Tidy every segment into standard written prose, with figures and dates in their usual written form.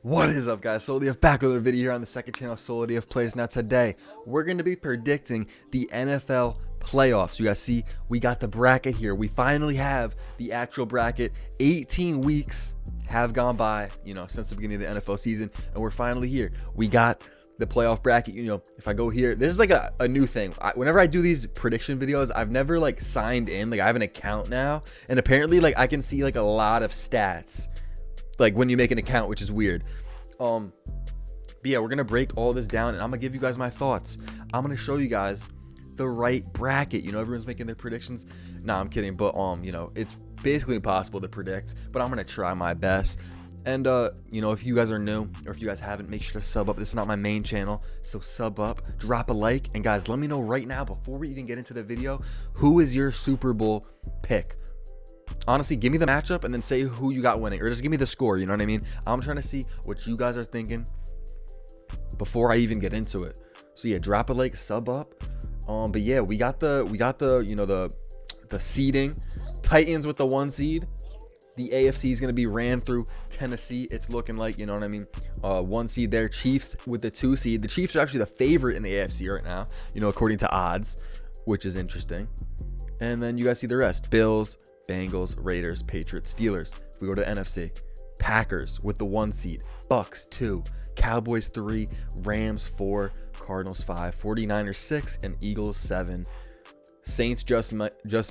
What is up, guys? Solidif back with a video here on the second channel, Solidif Plays. Now today, we're going to be predicting the NFL playoffs. You guys see, we got the bracket here. We finally have the actual bracket. 18 weeks have gone by, since the beginning of the NFL season, and we're finally here. We got the playoff bracket. If I go here, this is like a new thing. Whenever I do these prediction videos, I've never signed in. I have an account now, and apparently I can see a lot of stats when you make an account, which is weird. But yeah, we're gonna break all this down, and I'm gonna give you guys my thoughts. I'm gonna show you guys the right bracket. Everyone's making their predictions. Nah, I'm kidding, but it's basically impossible to predict, but I'm gonna try my best. And if you guys are new, or if you guys haven't, make sure to sub up. This is not my main channel, so sub up, drop a like, and guys, let me know right now, before we even get into the video, who is your Super Bowl pick? Honestly, give me the matchup and then say who you got winning, or just give me the score. You know what I mean? I'm trying to see what you guys are thinking before I even get into it. So yeah, drop a like, sub up. But yeah, we got the the seeding. Titans with the 1 seed. The AFC is gonna be ran through Tennessee. It's looking like, 1 seed there. Chiefs with the 2 seed. The Chiefs are actually the favorite in the AFC right now, according to odds, which is interesting. And then you guys see the rest: Bills, Bengals, Raiders, Patriots, Steelers. If we go to the NFC, Packers with the 1 seed, Bucks 2, Cowboys 3, Rams 4, Cardinals 5, 49ers 6, and Eagles 7. Saints just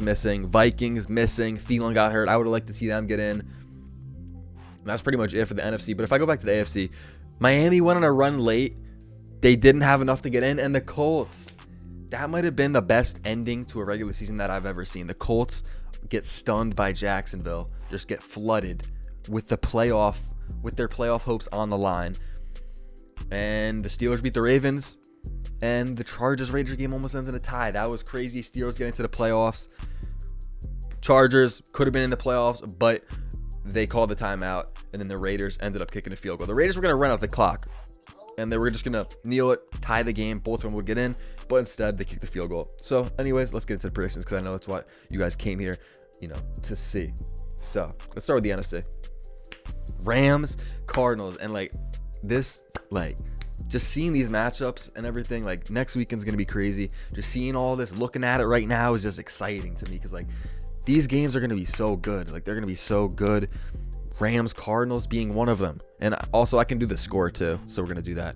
missing, Vikings missing. Thielen got hurt. I would have liked to see them get in. And that's pretty much it for the NFC. But if I go back to the AFC, Miami went on a run late. They didn't have enough to get in, and the Colts. That might have been the best ending to a regular season that I've ever seen. The Colts get stunned by Jacksonville, just get flooded with their playoff hopes on the line. And the Steelers beat the Ravens, and the Chargers-Raiders game almost ends in a tie. That was crazy. Steelers get into the playoffs. Chargers could have been in the playoffs, but they called the timeout, and then the Raiders ended up kicking a field goal. The Raiders were going to run out the clock, and they were just going to kneel it, tie the game. Both of them would get in, but instead they kicked the field goal. So anyways, let's get into the predictions, because I know that's what you guys came here, to see. So let's start with the NFC. Rams, Cardinals, and just seeing these matchups and everything, next weekend's going to be crazy. Just seeing all this, looking at it right now is just exciting to me, because these games are going to be so good. They're going to be so good. Rams, Cardinals being one of them. And also I can do the score too, so we're going to do that.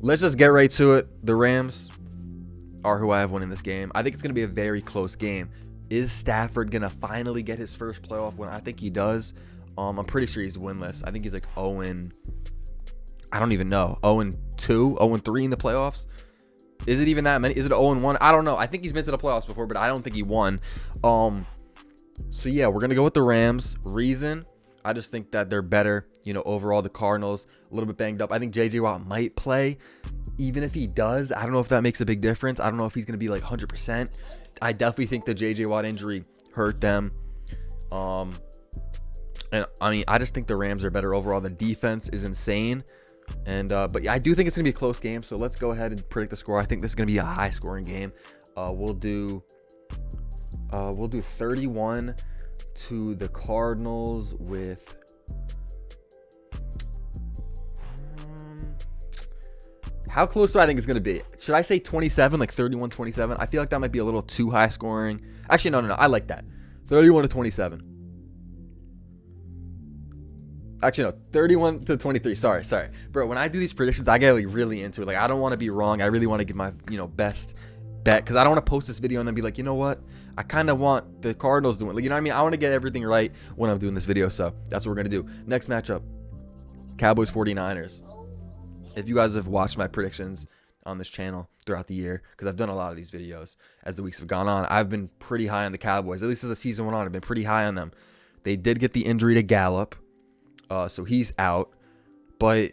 Let's just get right to it. The Rams are who I have winning this game. I think it's going to be a very close game. Is Stafford going to finally get his first playoff win? I think he does. I'm pretty sure he's winless. I think he's 0 I don't even know. 0-2, 0-3 in the playoffs. Is it even that many? Is it 0-1? I don't know. I think he's been to the playoffs before, but I don't think he won. So yeah, we're going to go with the Rams. Reason, I just think that they're better. Overall, the Cardinals, a little bit banged up. I think J.J. Watt might play. Even if he does, I don't know if that makes a big difference. I don't know if he's going to be 100%. I definitely think the J.J. Watt injury hurt them. And I mean, I just think the Rams are better overall. The defense is insane. And but yeah, I do think it's going to be a close game. So let's go ahead and predict the score. I think this is going to be a high-scoring game. We'll do 31 to the Cardinals with how close do I think it's going to be? Should I say 27, 31-27? I feel like that might be a little too high scoring. Actually, no. I like that. 31-27. Actually, no, 31-23. Sorry. Bro, when I do these predictions, I get really into it. I don't want to be wrong. I really want to give my, best bet, because I don't want to post this video and then be like, you know what? I kind of want the Cardinals to win. You know what I mean? I want to get everything right when I'm doing this video, so that's what we're going to do. Next matchup, Cowboys 49ers. If you guys have watched my predictions on this channel throughout the year, because I've done a lot of these videos as the weeks have gone on, I've been pretty high on the Cowboys. At least as the season went on, I've been pretty high on them. They did get the injury to Gallup, so he's out. But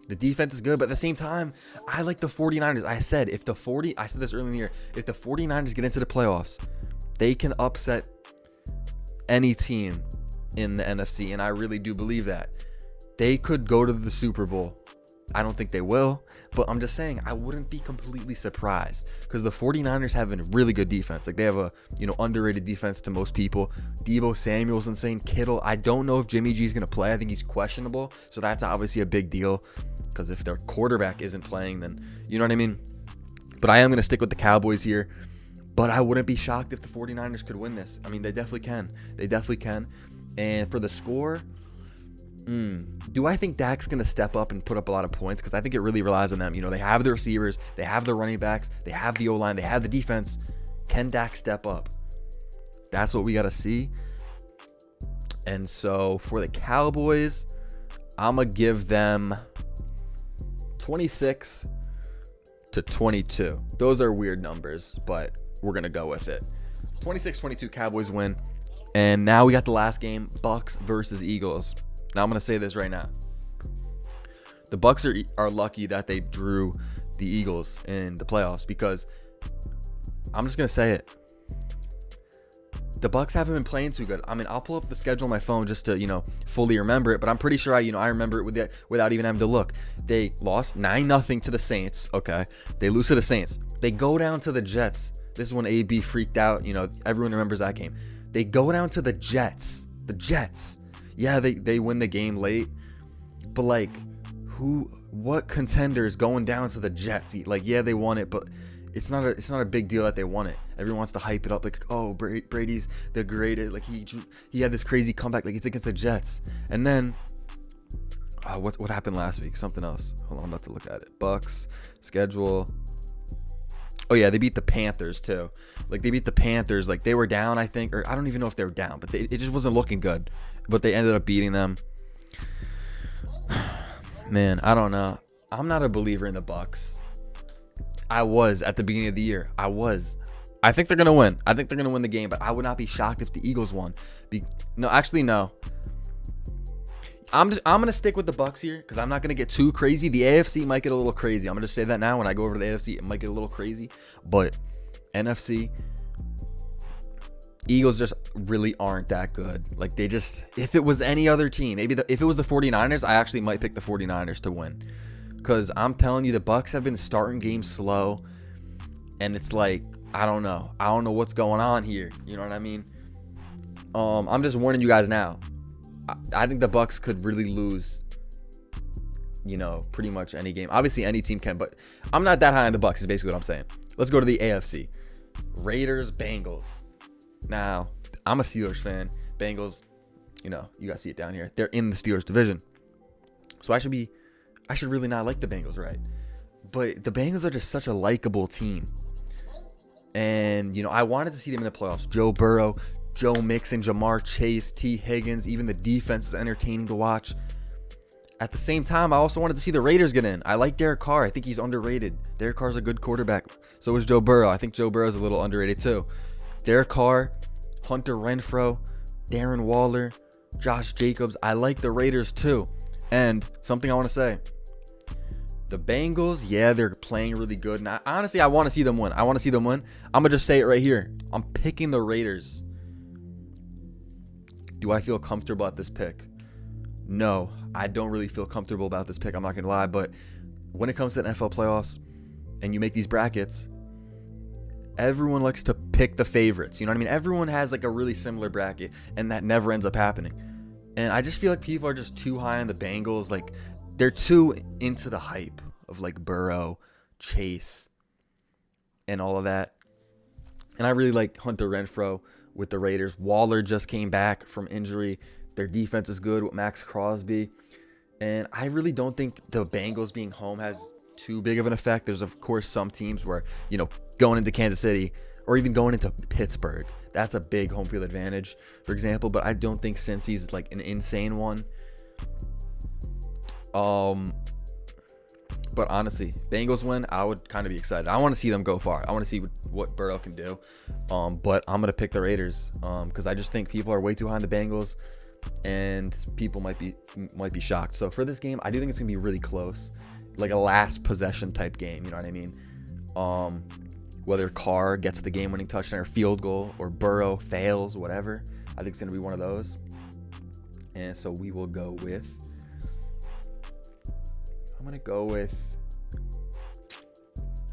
the defense is good. But at the same time, I like the 49ers. I said this early in the year, if the 49ers get into the playoffs, they can upset any team in the NFC, and I really do believe that. They could go to the Super Bowl I don't think they will, but I'm just saying I wouldn't be completely surprised because the 49ers have a really good defense. Like they have a, underrated defense to most people. Deebo Samuel's insane. Kittle, I don't know if Jimmy G is going to play. I think he's questionable. So that's obviously a big deal because if their quarterback isn't playing, then you know what I mean? But I am going to stick with the Cowboys here. But I wouldn't be shocked if the 49ers could win this. I mean, they definitely can. They definitely can. And for the score, do I think Dak's going to step up and put up a lot of points? Because I think it really relies on them. They have the receivers, they have the running backs, they have the O-line, they have the defense. Can Dak step up? That's what we got to see. And so for the Cowboys, I'm going to give them 26-22. Those are weird numbers, but we're going to go with it. 26-22 Cowboys win. And now we got the last game, Bucs versus Eagles. Now I'm going to say this right now. The Bucs are lucky that they drew the Eagles in the playoffs because I'm just going to say it. The Bucs haven't been playing too good. I mean, I'll pull up the schedule on my phone just to, fully remember it, but I'm pretty sure I remember it without even having to look. They lost 9-0 to the Saints. Okay. They lose to the Saints. They go down to the Jets. This is when AB freaked out. Everyone remembers that game. They go down to the Jets. The Jets. Yeah, they win the game late, but what contender is going down to the Jets? Yeah, they won it, but it's not a big deal that they won it. Everyone wants to hype it up like, oh, Brady's the greatest. Like he had this crazy comeback. Like it's against the Jets, and then what happened last week? Something else. Hold on, I'm about to look at it. Bucs schedule. Oh yeah, they beat the Panthers too. Like they beat the Panthers. Like they were down, I think, or I don't even know if they were down, but it just wasn't looking good. But they ended up beating them. Man, I don't know. I'm not a believer in the Bucs. I was at the beginning of the year. I think they're gonna win. I think they're gonna win the game, but I would not be shocked if the Eagles won. No. I'm gonna stick with the Bucs here because I'm not gonna get too crazy. The AFC might get a little crazy. I'm gonna just say that now. When I go over to the AFC, it might get a little crazy. But NFC, Eagles just really aren't that good. Like if it was any other team, if it was the 49ers, I actually might pick the 49ers to win. Because I'm telling you, the Bucs have been starting games slow. And it's like, I don't know what's going on here. You know what I mean? I'm just warning you guys now. I think the Bucs could really lose, pretty much any game. Obviously, any team can, but I'm not that high on the Bucs is basically what I'm saying. Let's go to the AFC. Raiders, Bengals. Now, I'm a Steelers fan. Bengals, you guys see it down here. They're in the Steelers division. So I should really not like the Bengals, right? But the Bengals are just such a likable team. And, I wanted to see them in the playoffs. Joe Burrow, Joe Mixon, Jamar Chase, T. Higgins. Even the defense is entertaining to watch. At the same time, I also wanted to see the Raiders get in. I like Derek Carr. I think he's underrated. Derek Carr's a good quarterback. So is Joe Burrow. I think Joe Burrow's a little underrated too. Derek Carr, Hunter Renfrow, Darren Waller, Josh Jacobs. I like the Raiders too. And something I want to say. The Bengals, yeah, they're playing really good. And honestly, I want to see them win. I'm going to just say it right here. I'm picking the Raiders. Do I feel comfortable at this pick? No, I don't really feel comfortable about this pick. I'm not going to lie. But when it comes to the NFL playoffs and you make these brackets, everyone likes to pick the favorites. You know what I mean? Everyone has like a really similar bracket, and that never ends up happening. And I just feel like people are just too high on the Bengals. Like, they're too into the hype of like Burrow, Chase, and all of that. And I really like Hunter Renfrow with the Raiders. Waller just came back from injury. Their defense is good with Max Crosby. And I really don't think the Bengals being home has too big of an effect. There's, of course, some teams where, going into Kansas City or even going into Pittsburgh, that's a big home field advantage, for example. But I don't think Cincy's like an insane one. But honestly, Bengals win, I would kind of be excited. I want to see them go far. I want to see what Burrow can do. But I'm going to pick the Raiders because I just think people are way too high on the Bengals and people might be shocked. So for this game, I do think it's going to be really close, like a last possession type game. You know what I mean? Whether Carr gets the game-winning touchdown or field goal or Burrow fails, whatever. I think it's going to be one of those. And so we will go with... How going to go with,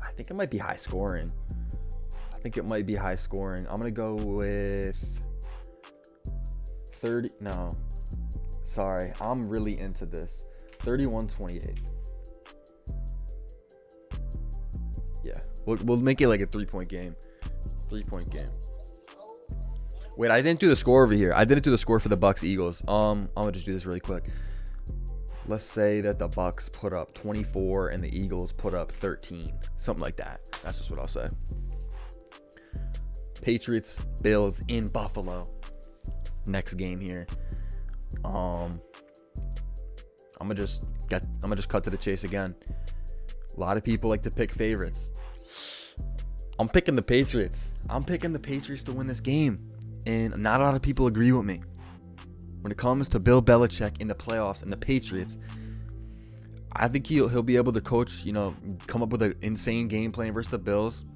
I think it might be high scoring. I'm going to go with 30. No, sorry. I'm really into this. 31-28. Yeah, we'll make it like a 3-point game. 3-point game. Wait, I didn't do the score over here. I didn't do the score for the Bucks Eagles. I'm gonna just do this really quick. Let's say that the Bucks put up 24 and the Eagles put up 13, something like that. That's just what I'll say. Patriots, Bills in Buffalo. Next game here. I'm gonna just cut to the chase again. A lot of people like to pick favorites. I'm picking the Patriots. I'm picking the Patriots to win this game. And not a lot of people agree with me. When it comes to Bill Belichick in the playoffs and the Patriots, I think he'll be able to coach, come up with an insane game plan versus the Bills.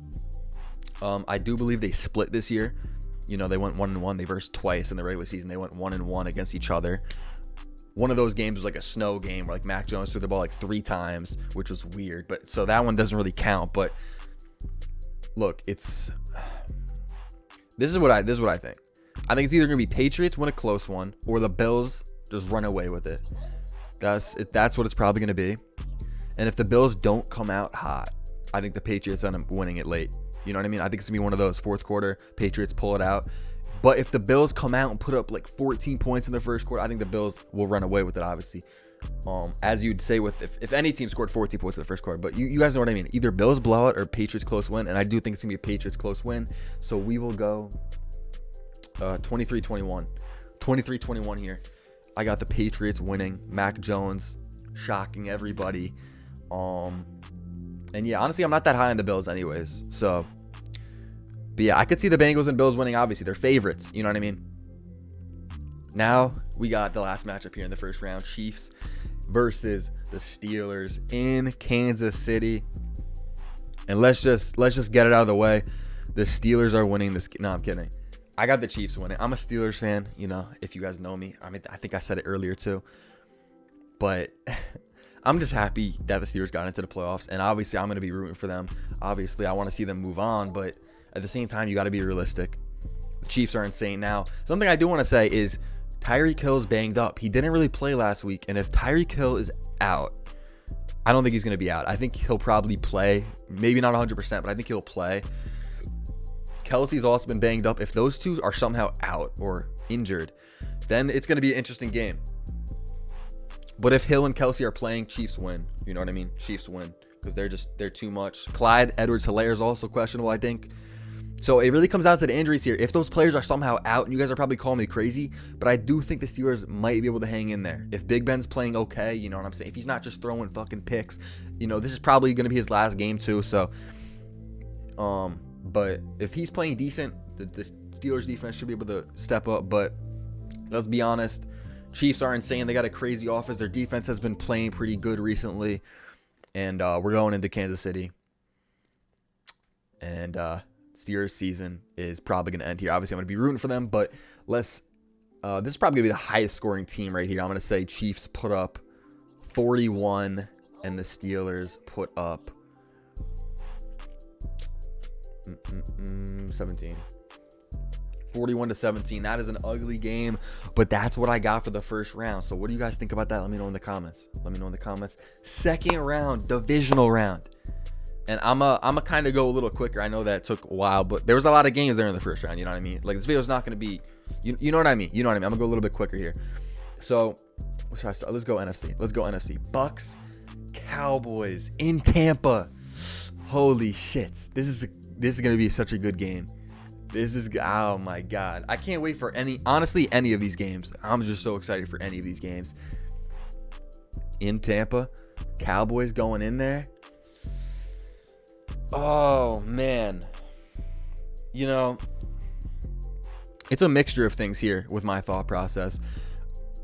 I do believe they split this year. They went 1-1. They versed twice in the regular season. They went 1-1 against each other. One of those games was like a snow game where like Mac Jones threw the ball like 3 times, which was weird. But so that one doesn't really count. But look, this is what I think. I think it's either gonna be Patriots win a close one or the Bills just run away with it. That's what it's probably gonna be. And if the Bills don't come out hot, I think the Patriots end up winning it late. You know what I mean? I think it's gonna be one of those fourth quarter Patriots pull it out. But if the Bills come out and put up like 14 points in the first quarter, I think the Bills will run away with it, obviously. As you'd say with if any team scored 14 points in the first quarter. But you guys know what I mean. Either Bills blowout or Patriots close win. And I do think it's going to be a Patriots close win. So we will go 23-21. 23-21 here. I got the Patriots winning. Mac Jones shocking everybody. And yeah, honestly, I'm not that high on the Bills anyways. So, but yeah, I could see the Bengals and Bills winning. Obviously, they're favorites. You know what I mean? Now we got the last matchup here in the first round: Chiefs versus the Steelers in Kansas City. And let's just get it out of the way. The Steelers are winning this. No, I'm kidding. I got the Chiefs winning. I'm a Steelers fan. If you guys know me, I think I said it earlier too. But I'm just happy that the Steelers got into the playoffs, and obviously I'm going to be rooting for them. Obviously, I want to see them move on, but at the same time, you got to be realistic. The Chiefs are insane. Now, something I do want to say is Tyreek Hill's banged up. He didn't really play last week, and if Tyreek Hill is out, I don't think he's going to be out. I think he'll probably play. Maybe not 100%, but I think he'll play. Kelsey's also been banged up. If those two are somehow out or injured, then it's going to be an interesting game. But if Hill and Kelsey are playing, Chiefs win. You know what I mean? Chiefs win because they're too much. Clyde Edwards-Helaire is also questionable, I think. So it really comes down to the injuries here. If those players are somehow out, and you guys are probably calling me crazy, but I do think the Steelers might be able to hang in there. If Big Ben's playing okay, you know what I'm saying? If he's not just throwing fucking picks, this is probably going to be his last game too. So, but if he's playing decent, the Steelers defense should be able to step up. But let's be honest, Chiefs are insane. They got a crazy offense. Their defense has been playing pretty good recently. And we're going into Kansas City. And Steelers season is probably going to end here. Obviously, I'm going to be rooting for them. But this is probably going to be the highest scoring team right here. I'm going to say Chiefs put up 41 and the Steelers put up 17. 41-17. That is an ugly game, but that's what I got for the first round. So what do you guys think about that? Let me know in the comments. Second round, divisional round. And I'm a kind of go a little quicker. I know that took a while, but there was a lot of games there in the first round. You know what I mean? Like, this video is not going to be, you know what I mean? I'm going to go a little bit quicker here. So let's go NFC. Bucks, Cowboys in Tampa. Holy shit. This is going to be such a good game. Oh my God. I can't wait for any of these games. I'm just so excited for any of these games. In Tampa, Cowboys going in there. Oh man. It's a mixture of things here with my thought process.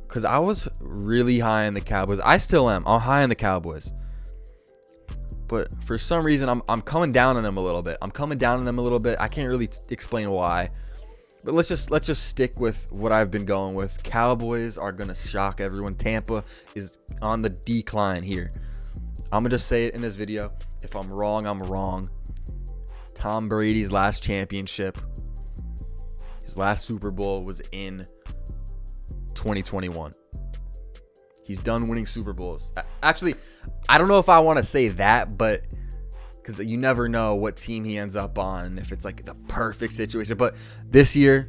Because I was really high on the Cowboys. I still am. I'm high on the Cowboys. But for some reason, I'm coming down on them a little bit. I can't really explain why. But let's just stick with what I've been going with. Cowboys are going to shock everyone. Tampa is on the decline here. I'm going to just say it in this video. If I'm wrong, I'm wrong. Tom Brady's last championship, his last Super Bowl was in 2021. He's done winning Super Bowls. Actually, I don't know if I want to say that, but because you never know what team he ends up on and if it's like the perfect situation. But this year,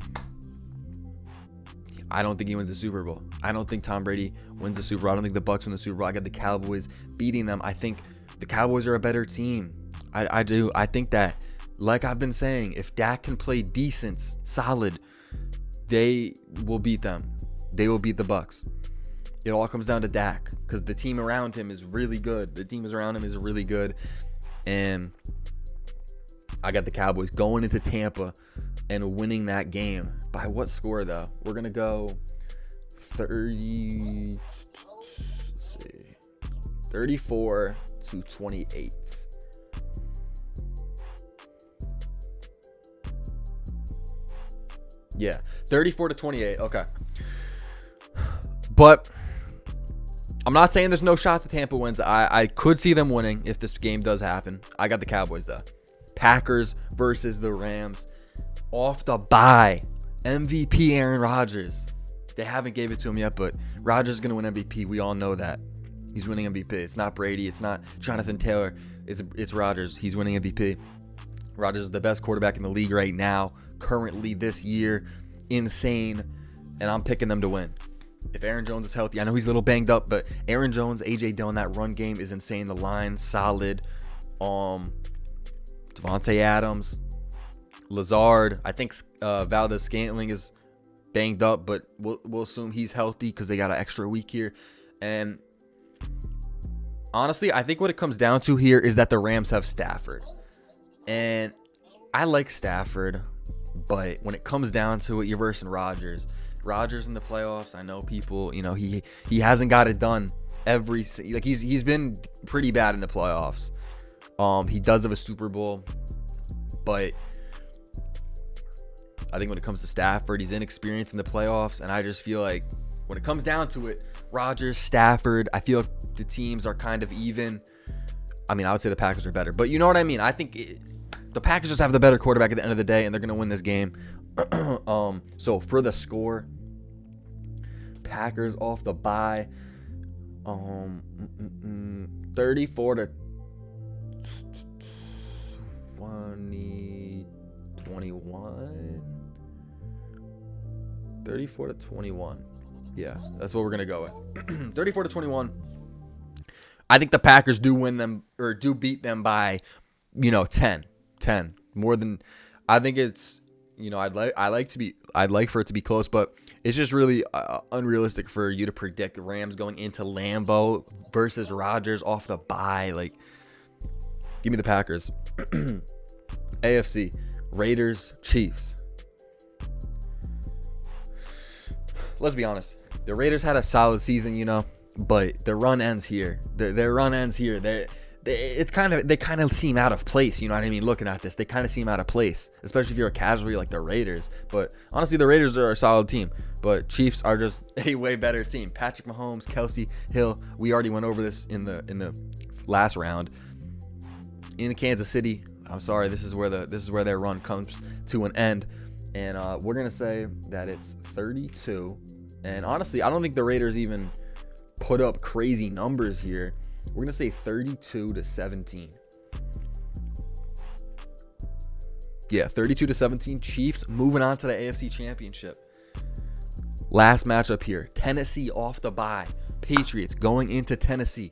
I don't think he wins the Super Bowl. I don't think Tom Brady wins the Super Bowl. I don't think the Bucs win the Super Bowl. I got the Cowboys beating them. I think the Cowboys are a better team. I do. I think that, like I've been saying, if Dak can play decent, solid, they will beat them. They will beat the Bucs. It all comes down to Dak because the team around him is really good. The team around him is really good. And I got the Cowboys going into Tampa and winning that game. By what score, though? We're going to go 34-28. Yeah, 34-28. Okay. But I'm not saying there's no shot that Tampa wins. I could see them winning if this game does happen. I got the Cowboys, though. Packers versus the Rams. Off the bye. MVP Aaron Rodgers. They haven't gave it to him yet, but Rodgers is going to win MVP. We all know that. He's winning MVP. It's not Brady. It's not Jonathan Taylor. It's Rodgers. He's winning MVP. Rodgers is the best quarterback in the league right now, currently this year. Insane. And I'm picking them to win. If Aaron Jones is healthy, I know he's a little banged up, but Aaron Jones, A.J. Dillon, that run game is insane. The line, solid. Devontae Adams, Lazard. I think Valdez-Scantling is banged up, but we'll assume he's healthy because they got an extra week here. And honestly, I think what it comes down to here is that the Rams have Stafford. And I like Stafford, but when it comes down to it, you're versing Rodgers. Rodgers in the playoffs, I know people, he hasn't got it done he's been pretty bad in the playoffs. He does have a Super Bowl, but I think when it comes to Stafford, he's inexperienced in the playoffs, and I just feel like when it comes down to it, Rodgers, Stafford, I feel like the teams are kind of even. I mean, I would say the Packers are better, but you know what I mean? I think the Packers just have the better quarterback at the end of the day, and they're going to win this game. So for the score, Packers off the bye, 34-21. 34-21. Yeah, that's what we're gonna go with. 34-21. I think the Packers do win them or do beat them by, 10 more than. I think it's. I'd like for it to be close, but it's just really unrealistic for you to predict the Rams going into Lambeau versus Rodgers off the bye. Like, give me the Packers. AFC, Raiders, Chiefs. Let's be honest. The Raiders had a solid season, but their run ends here. Their run ends here. They kind of seem out of place, you know what I mean? Looking at this, they kind of seem out of place, especially if you're a casualty like the Raiders. But honestly, the Raiders are a solid team, but Chiefs are just a way better team. Patrick Mahomes, Kelsey, Hill. We already went over this in the last round. In Kansas City, I'm sorry, this is where their run comes to an end, and we're gonna say that it's 32. And honestly, I don't think the Raiders even put up crazy numbers here. We're going to say 32-17. Yeah, 32-17. Chiefs moving on to the AFC Championship. Last matchup here. Tennessee off the bye. Patriots going into Tennessee.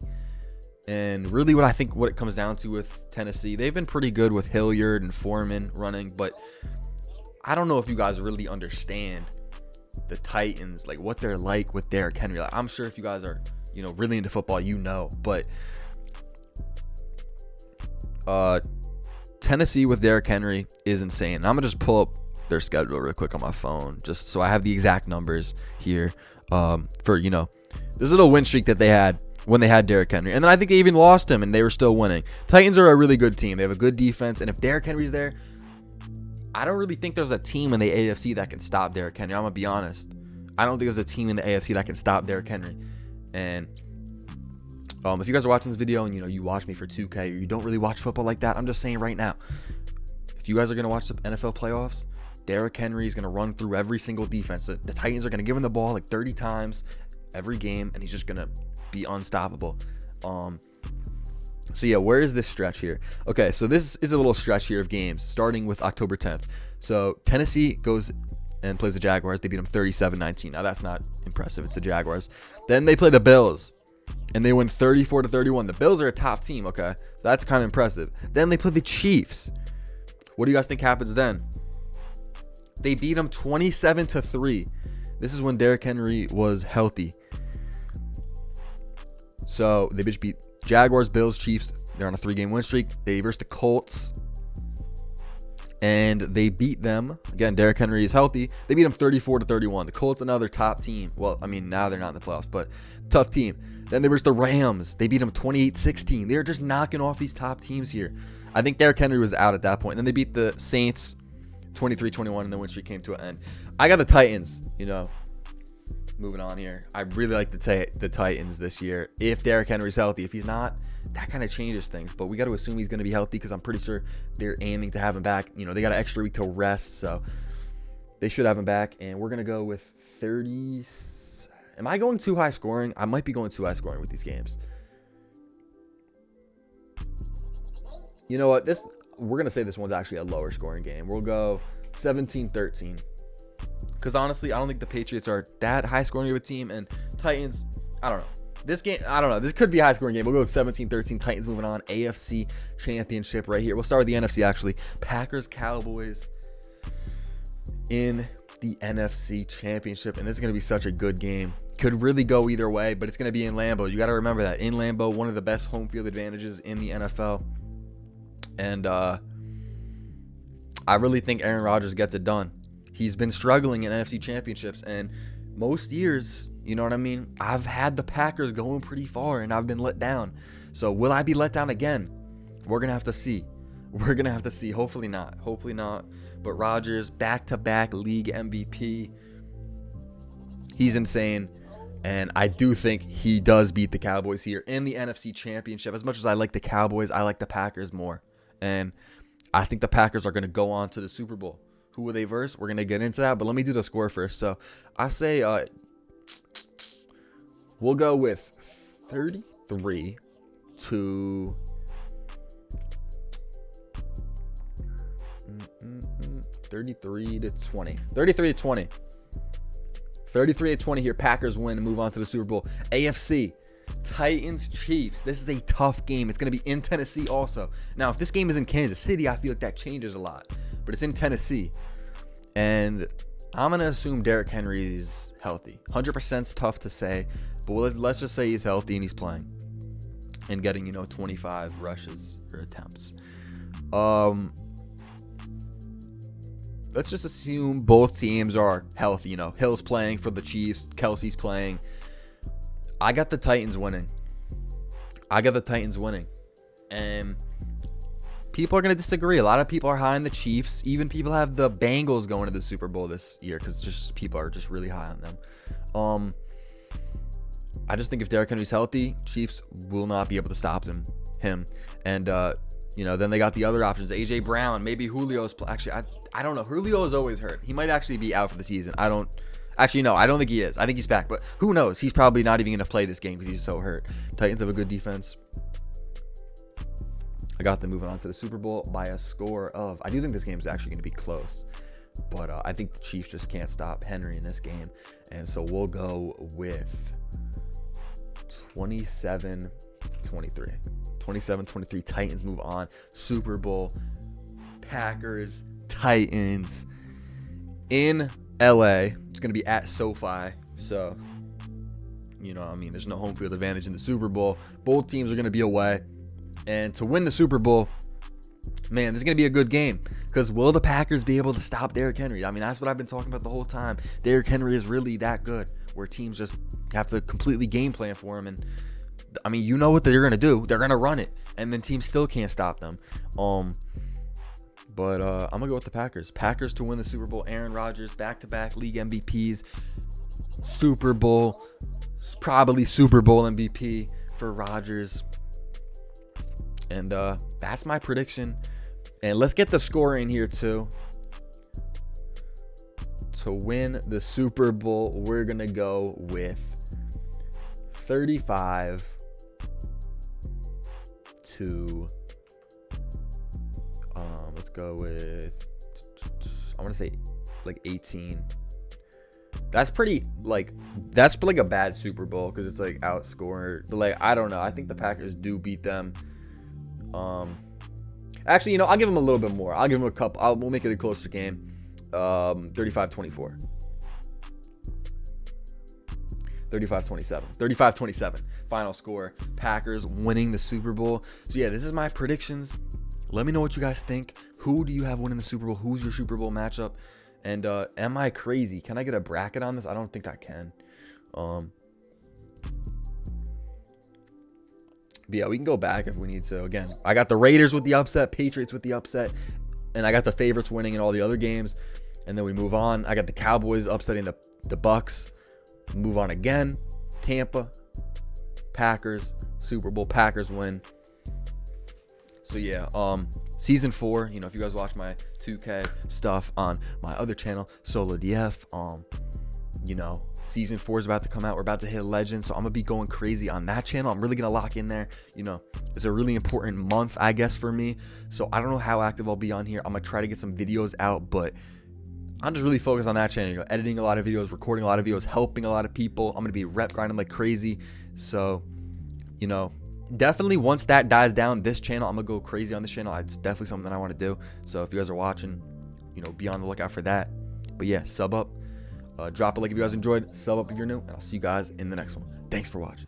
And really what it comes down to with Tennessee, they've been pretty good with Hilliard and Foreman running, but I don't know if you guys really understand the Titans, like what they're like with Derrick Henry. Like, I'm sure if you guys are really into football, but Tennessee with Derrick Henry is insane. And I'm gonna just pull up their schedule real quick on my phone, just so I have the exact numbers here for this little win streak that they had when they had Derrick Henry, and then I think they even lost him, and they were still winning. Titans are a really good team. They have a good defense, and if Derrick Henry's there, I don't really think there's a team in the AFC that can stop Derrick Henry. I'm gonna be honest. I don't think there's a team in the AFC that can stop Derrick Henry. And If you guys are watching this video and you watch me for 2K or you don't really watch football like that, I'm just saying right now, if you guys are going to watch the NFL playoffs, Derrick Henry is going to run through every single defense. The Titans are going to give him the ball like 30 times every game, and he's just going to be unstoppable. So yeah, where is this stretch here? Okay, so this is a little stretch here of games starting with October 10th. So Tennessee goes and plays the Jaguars. They beat them 37-19. Now that's not impressive. It's the Jaguars. Then they play the Bills, and they win 34-31. The Bills are a top team. Okay, so that's kind of impressive. Then they play the Chiefs. What do you guys think happens then? They beat them 27-3. This is when Derrick Henry was healthy. So they beat Jaguars, Bills, Chiefs. They're on a 3-game win streak. They versus the Colts, and they beat them. Again, Derrick Henry is healthy. They beat them 34-31. The Colts, another top team. Well, I mean, now they're not in the playoffs, but tough team. Then there was the Rams. They beat them 28-16. They're just knocking off these top teams here. I think Derrick Henry was out at that point. And then they beat the Saints 23-21, and the win streak came to an end. I got the Titans, moving on here. I really like the Titans this year. If Derrick Henry's healthy. If he's not, that kind of changes things. But we got to assume he's going to be healthy because I'm pretty sure they're aiming to have him back. They got an extra week to rest, so they should have him back. And we're going to go with 30. Am I going too high scoring? I might be going too high scoring with these games. You know what? We're going to say this one's actually a lower scoring game. We'll go 17-13. Because honestly, I don't think the Patriots are that high scoring of a team. And Titans, I don't know. This game, I don't know. This could be a high scoring game. We'll go with 17-13. Titans moving on. AFC Championship right here. We'll start with the NFC actually. Packers, Cowboys in the NFC Championship. And this is going to be such a good game. Could really go either way, but it's going to be in Lambeau. You got to remember that. In Lambeau, one of the best home field advantages in the NFL. And I really think Aaron Rodgers gets it done. He's been struggling in NFC championships, and most years, you know what I mean? I've had the Packers going pretty far, and I've been let down. So will I be let down again? We're going to have to see. Hopefully not. But Rodgers, back-to-back league MVP. He's insane. And I do think he does beat the Cowboys here in the NFC Championship. As much as I like the Cowboys, I like the Packers more. And I think the Packers are going to go on to the Super Bowl. Who will they verse? We're going to get into that. But let me do the score first. So I say we'll go with 33 to 20. 33 to 20 here. Packers win and move on to the Super Bowl. AFC. Titans, Chiefs. This is a tough game. It's going to be in Tennessee also. Now, if this game is in Kansas City, I feel like that changes a lot. But it's in Tennessee. And I'm going to assume Derrick Henry's healthy. 100% is tough to say. But let's just say he's healthy and he's playing. And getting, 25 rushes or attempts. Let's just assume both teams are healthy. Hill's playing for the Chiefs. Kelsey's playing. I got the Titans winning. And people are going to disagree. A lot of people are high on the Chiefs. Even people have the Bengals going to the Super Bowl this year because people are just really high on them. I just think if Derrick Henry's healthy, Chiefs will not be able to stop him. And, then they got the other options. A.J. Brown, maybe Julio's. Actually, I don't know. Julio is always hurt. He might actually be out for the season. Actually, no, I don't think he is. I think he's back, but who knows? He's probably not even going to play this game because he's so hurt. Titans have a good defense. I got them moving on to the Super Bowl by a score of... I do think this game is actually going to be close, but I think the Chiefs just can't stop Henry in this game, and so we'll go with 27-23. 27-23. Titans move on. Super Bowl. Packers, Titans in LA. It's going to be at SoFi. So, there's no home field advantage in the Super Bowl. Both teams are going to be away. And to win the Super Bowl, man, this is going to be a good game. Because will the Packers be able to stop Derrick Henry? I mean, that's what I've been talking about the whole time. Derrick Henry is really that good, where teams just have to completely game plan for him. And, I mean, you know what they're going to do. They're going to run it. And then teams still can't stop them. But I'm going to go with the Packers. Packers to win the Super Bowl. Aaron Rodgers, back-to-back league MVPs. Super Bowl. Probably Super Bowl MVP for Rodgers. And that's my prediction. And let's get the score in here too. To win the Super Bowl, we're going to go with 35 to let's go with, I want to say like 18. That's pretty that's like a bad Super Bowl because it's like outscored. But like, I don't know. I think the Packers do beat them. Actually, you know, I'll give them a little bit more. I'll give them a couple. We'll make it a closer game. 35-24. 35-27. 35-27. Final score. Packers winning the Super Bowl. So yeah, this is my predictions. Let me know what you guys think. Who do you have winning the Super Bowl? Who's your Super Bowl matchup? And am I crazy? Can I get a bracket on this? I don't think I can. But yeah, we can go back if we need to. Again, I got the Raiders with the upset, Patriots with the upset, and I got the favorites winning in all the other games. And then we move on. I got the Cowboys upsetting the Bucks. Move on again. Tampa, Packers, Super Bowl, Packers win. So yeah, season 4, you know, if you guys watch my 2K stuff on my other channel, Solo DF, you know, season 4 is about to come out. We're about to hit Legends, so I'm gonna be going crazy on that channel. I'm really gonna lock in there. You know, it's a really important month, I guess, for me. So I don't know how active I'll be on here. I'm gonna try to get some videos out, but I'm just really focused on that channel, you know, editing a lot of videos, recording a lot of videos, helping a lot of people. I'm gonna be rep grinding like crazy. So, you know, definitely once that dies down, this channel, I'm gonna go crazy on this channel. It's definitely something that I want to do. So if you guys are watching, you know, be on the lookout for that. But yeah, sub up, drop a like if you guys enjoyed, sub up if you're new, and I'll see you guys in the next one. Thanks for watching.